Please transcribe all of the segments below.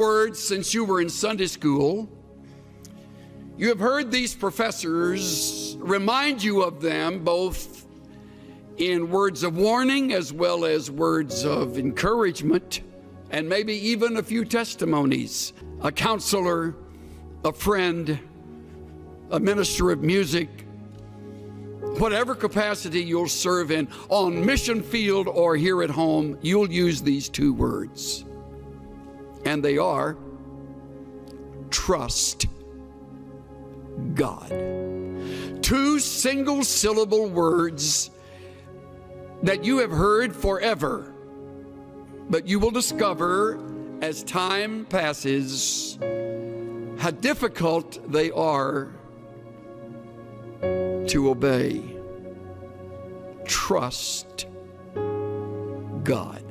Words since you were in Sunday school. You have heard these professors remind you of them both in words of warning as well as words of encouragement, and maybe even a few testimonies. A counselor, a friend, a minister of music, whatever capacity you'll serve in, on mission field or here at home, you'll use these two words. And they are, trust God. Two single-syllable words that you have heard forever, but you will discover as time passes how difficult they are to obey. Trust God.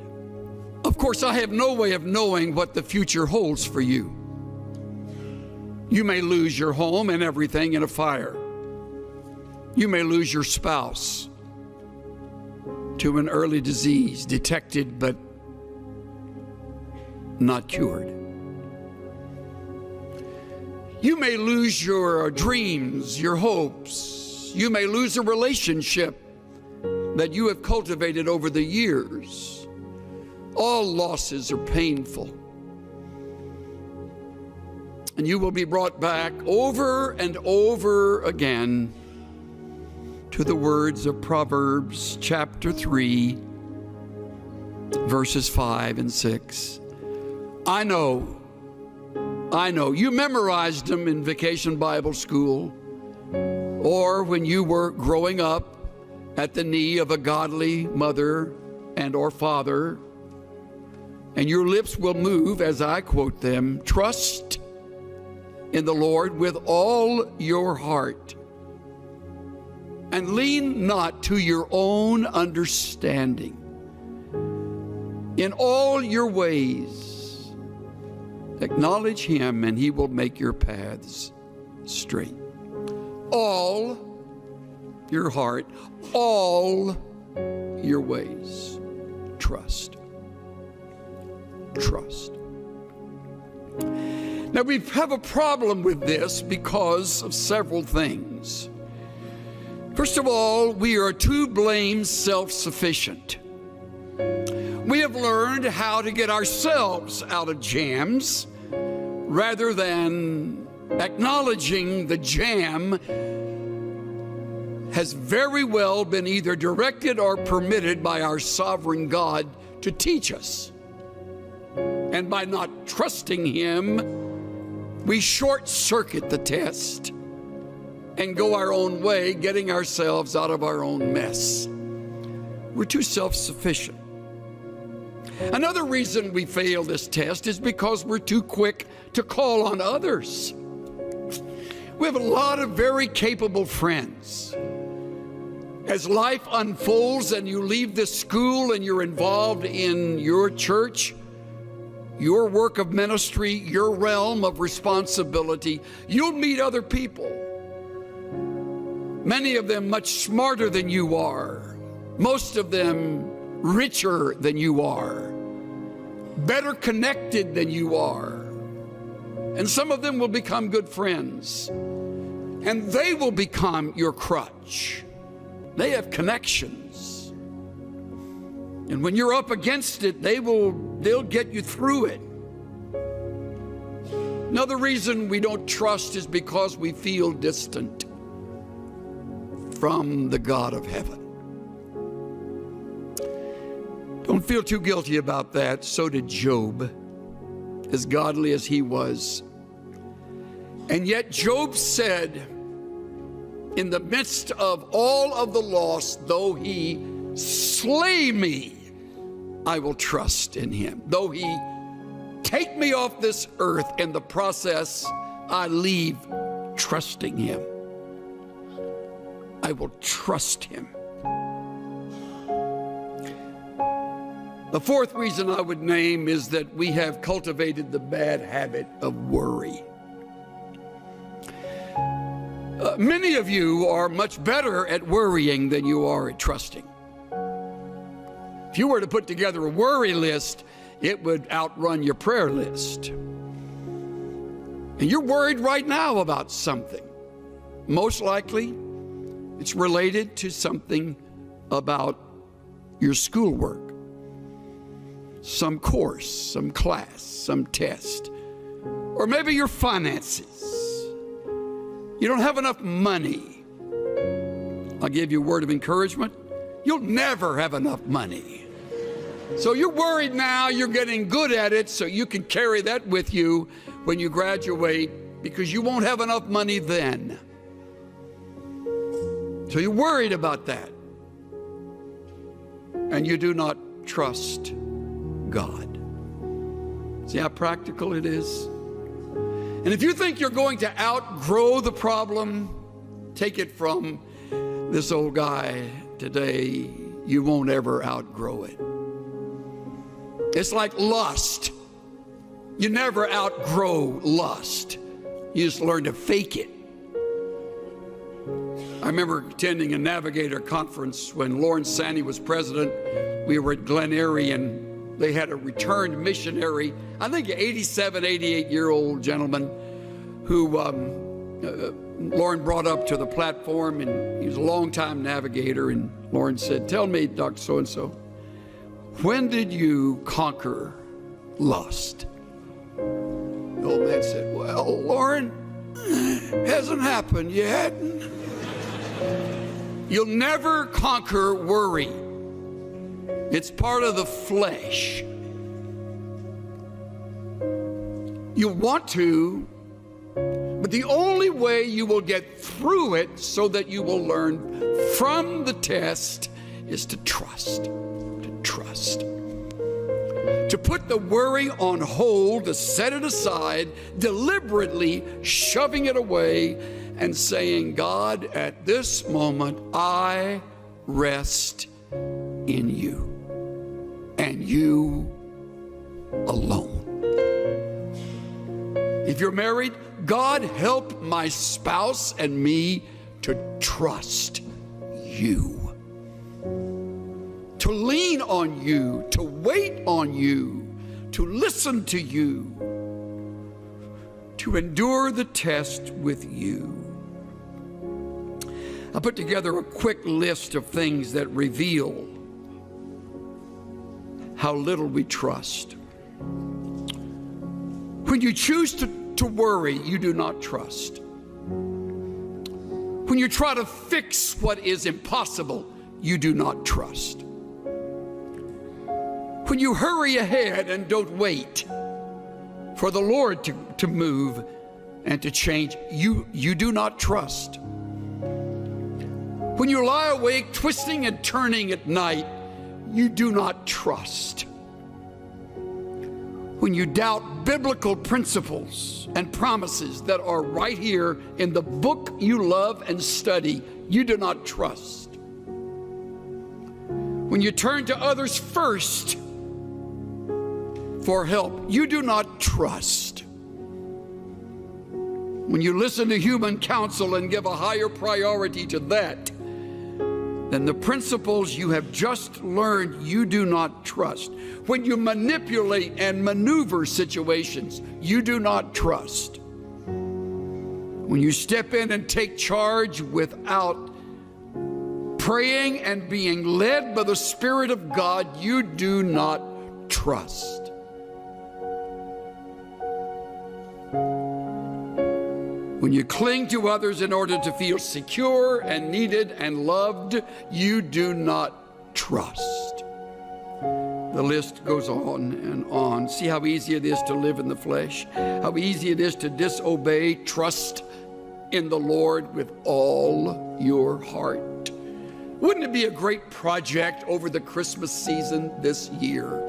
Of course, I have no way of knowing what the future holds for you. You may lose your home and everything in a fire. You may lose your spouse to an early disease, detected but not cured. You may lose your dreams, your hopes. You may lose a relationship that you have cultivated over the years. All losses are painful. And you will be brought back over and over again to the words of Proverbs chapter 3, verses 5 and 6. I know. You memorized them in Vacation Bible School or when you were growing up at the knee of a godly mother and or father. And your lips will move as I quote them. Trust in the Lord with all your heart, and lean not to your own understanding. In all your ways, acknowledge Him, and He will make your paths straight. All your heart, all your ways, trust. Trust. Now, we have a problem with this because of several things. First of all, we are to blame self-sufficient. We have learned how to get ourselves out of jams rather than acknowledging the jam has very well been either directed or permitted by our sovereign God to teach us. And by not trusting Him, we short-circuit the test and go our own way, getting ourselves out of our own mess. We're too self-sufficient. Another reason we fail this test is because we're too quick to call on others. We have a lot of very capable friends. As life unfolds and you leave this school and you're involved in your church, your work of ministry, your realm of responsibility, you'll meet other people. Many of them much smarter than you are. Most of them richer than you are. Better connected than you are. And some of them will become good friends. And they will become your crutch. They have connections. And when you're up against it, they'll get you through it. Another reason we don't trust is because we feel distant from the God of heaven. Don't feel too guilty about that. So did Job, as godly as he was. And yet Job said, in the midst of all of the loss, though He slay me, I will trust in Him. Though He take me off this earth, in the process, I leave trusting Him. I will trust Him. The fourth reason I would name is that we have cultivated the bad habit of worry. Many of you are much better at worrying than you are at trusting. If you were to put together a worry list, it would outrun your prayer list. And you're worried right now about something. Most likely, it's related to something about your schoolwork, some course, some class, some test, or maybe your finances. You don't have enough money. I'll give you a word of encouragement. You'll never have enough money. So you're worried now, you're getting good at it, so you can carry that with you when you graduate, because you won't have enough money then. So you're worried about that. And you do not trust God. See how practical it is? And if you think you're going to outgrow the problem, take it from this old guy today, you won't ever outgrow it. It's like lust. You never outgrow lust. You just learn to fake it. I remember attending a Navigator conference when Lawrence Sandy was president. We were at Glen Eyrie, and they had a returned missionary, I think an 87, 88-year-old gentleman who Lauren brought up to the platform, and he was a longtime navigator. And Lauren said, "Tell me, Dr. So-and-so, when did you conquer lust?" The old man said, "Well, Lauren, hasn't happened yet." You'll never conquer worry. It's part of the flesh. You want to, but the only way you will get through it so that you will learn from the test is to trust. To trust. To put the worry on hold, to set it aside, deliberately shoving it away and saying, "God, at this moment, I rest in you and you alone." If you're married, God, help my spouse and me to trust you, to lean on you, to wait on you, to listen to you, to endure the test with you. I put together a quick list of things that reveal how little we trust. When you choose to worry, you do not trust. When you try to fix what is impossible, you do not trust. When you hurry ahead and don't wait for the Lord to move and to change, you do not trust. When you lie awake twisting and turning at night, you do not trust. When you doubt biblical principles and promises that are right here in the book you love and study, you do not trust. When you turn to others first for help, you do not trust. When you listen to human counsel and give a higher priority to that than the principles you have just learned, you do not trust. When you manipulate and maneuver situations, you do not trust. When you step in and take charge without praying and being led by the Spirit of God, you do not trust. When you cling to others in order to feel secure and needed and loved, you do not trust. The list goes on and on. See how easy it is to live in the flesh, how easy it is to disobey. Trust in the Lord with all your heart. Wouldn't it be a great project over the Christmas season this year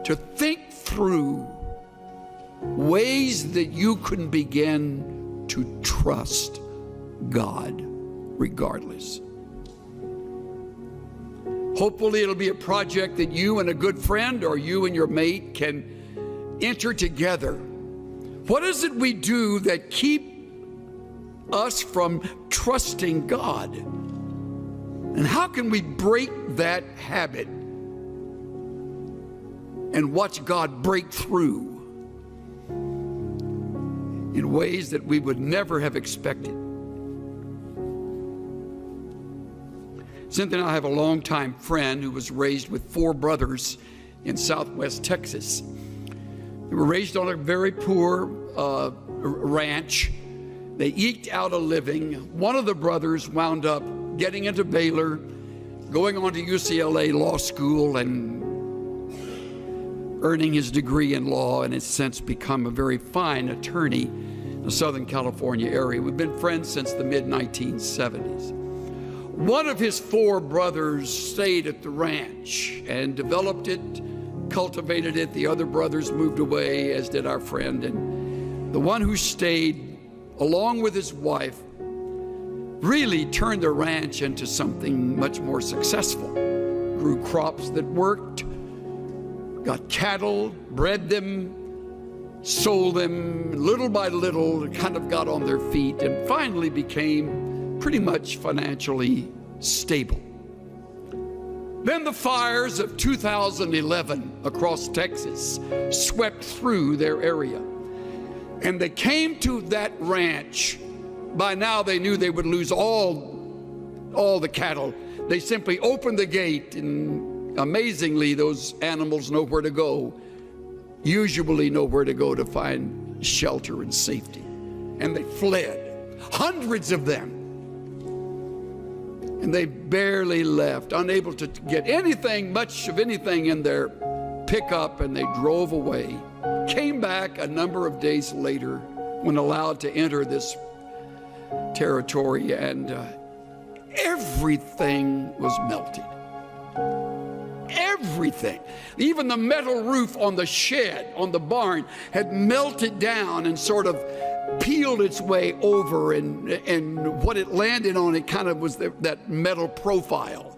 to think through ways that you can begin to trust God regardless? Hopefully it'll be a project that you and a good friend or you and your mate can enter together. What is it we do that keep us from trusting God? And how can we break that habit? and watch God break through in ways that we would never have expected. Cynthia and I have a longtime friend who was raised with 4 brothers in southwest Texas. They were raised on a very poor ranch. They eked out a living. One of the brothers wound up getting into Baylor, going on to UCLA Law School, and earning his degree in law, and has since become a very fine attorney in the Southern California area. We've been friends since the mid-1970s. One of his 4 brothers stayed at the ranch and developed it, cultivated it. The other brothers moved away, as did our friend. And the one who stayed, along with his wife, really turned the ranch into something much more successful. Grew crops that worked, got cattle, bred them, sold them. Little by little, kind of got on their feet and finally became pretty much financially stable. Then the fires of 2011 across Texas swept through their area. And they came to that ranch. By now they knew they would lose all the cattle. They simply opened the gate, and amazingly those animals know where to go, usually know where to go to find shelter and safety. And they fled, hundreds of them. And they barely left, unable to get anything, much of anything in their pickup, and they drove away. Came back a number of days later when allowed to enter this territory, and everything was melted. Everything. Even the metal roof on the shed, on the barn, had melted down and sort of peeled its way over, and what it landed on, it kind of was that metal profile.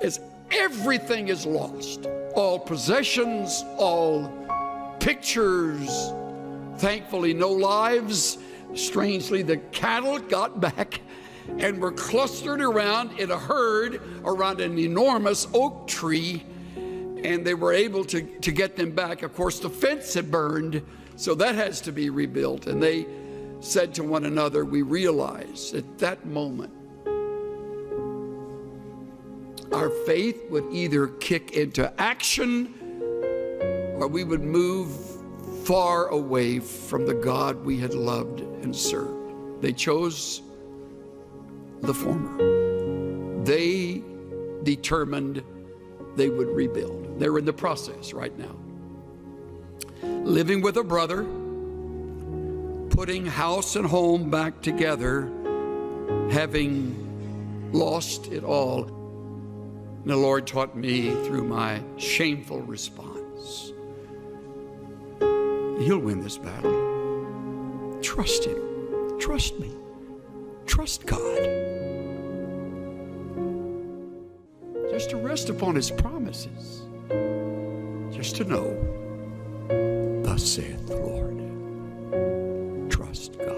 As everything is lost, all possessions, all pictures, thankfully no lives. Strangely, the cattle got back and were clustered around in a herd around an enormous oak tree, and they were able to get them back. Of course, the fence had burned, so that has to be rebuilt. And they said to one another, we realized at that moment our faith would either kick into action or we would move far away from the God we had loved and served. They chose the former. They determined they would rebuild. They're in the process right now. Living with a brother, putting house and home back together, having lost it all. And the Lord taught me through my shameful response, He'll win this battle. Trust Him. Trust me. Trust God. Just to rest upon His promises. Just to know, thus saith the Lord. Trust God.